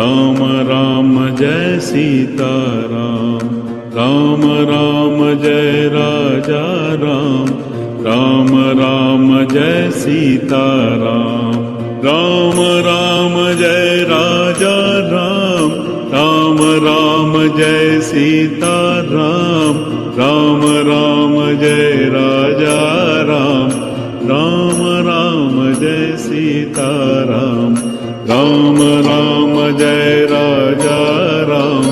राम राम जय सीताराम। राम राम जय राजा राम। राम राम जय सीताराम। राम राम जय राजा राम। राम राम जय सीताराम। राम राम जय राजा राम। राम राम जय सीताराम। राम राम जय राजा राम।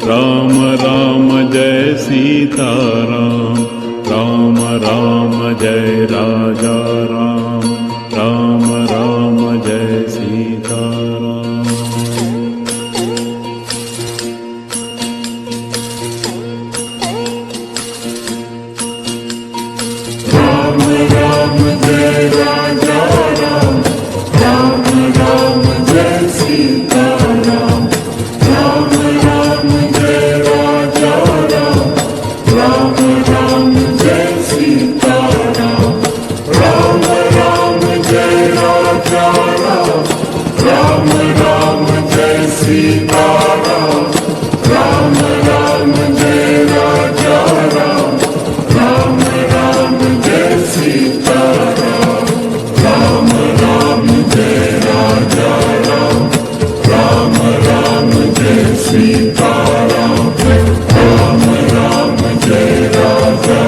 राम राम जय सीताराम। राम राम जय राजा राम। राम राम जय सीताराम। राम राम जय राजा राम। राम राम जय सीताराम। राम राम जय राजा राम। राम राम जय सीताराम। राम राम जय राजा राम। राम राम जय सीताराम। राम राम जय राजा राम। राम राम जय सीताराम। राम राम जय राजा राम। राम राम जय सीताराम। राम राम जय राजा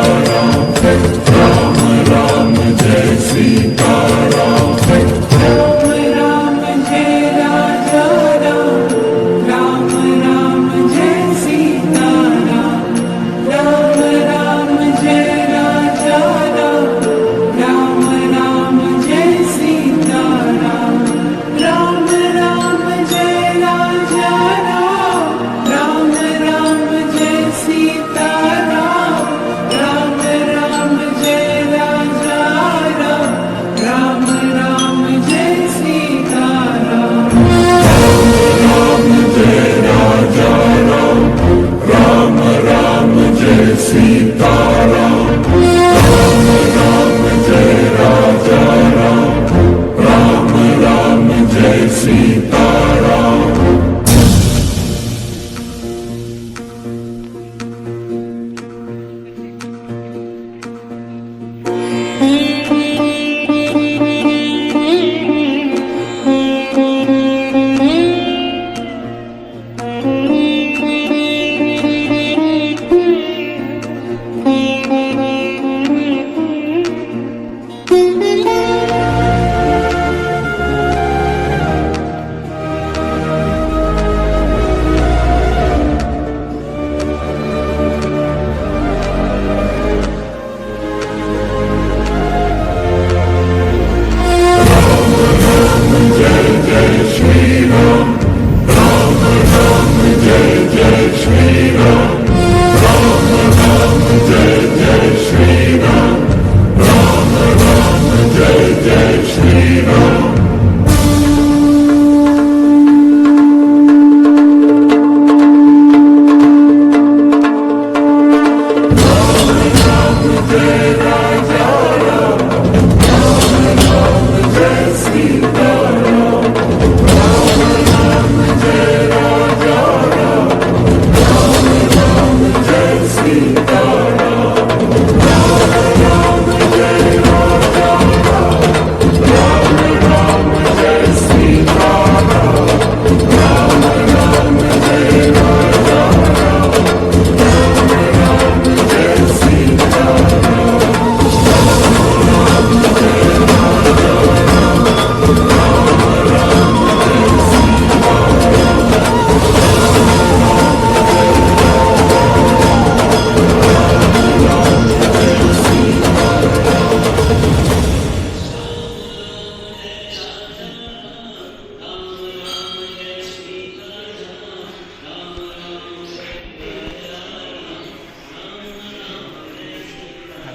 राम। राम राम जय सीताराम। राम राम जय राजा राम। राम राम जय सीताराम। राम राम जय राजा राम। राम राम जय सीताराम। राम राम जय राजा राम। राम राम जय सीताराम। राम राम जय राजा राम। राम राम जय सीताराम। राम जय राजा राम। राम राम जय सीताराम। राम राम जय राजा राम। राम राम जय सीताराम।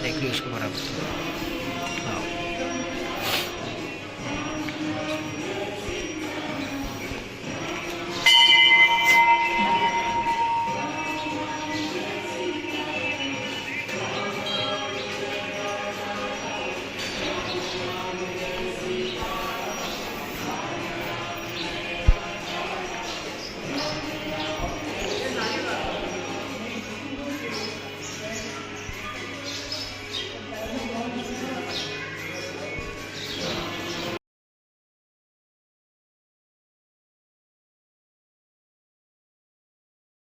देखिए उसको बराबर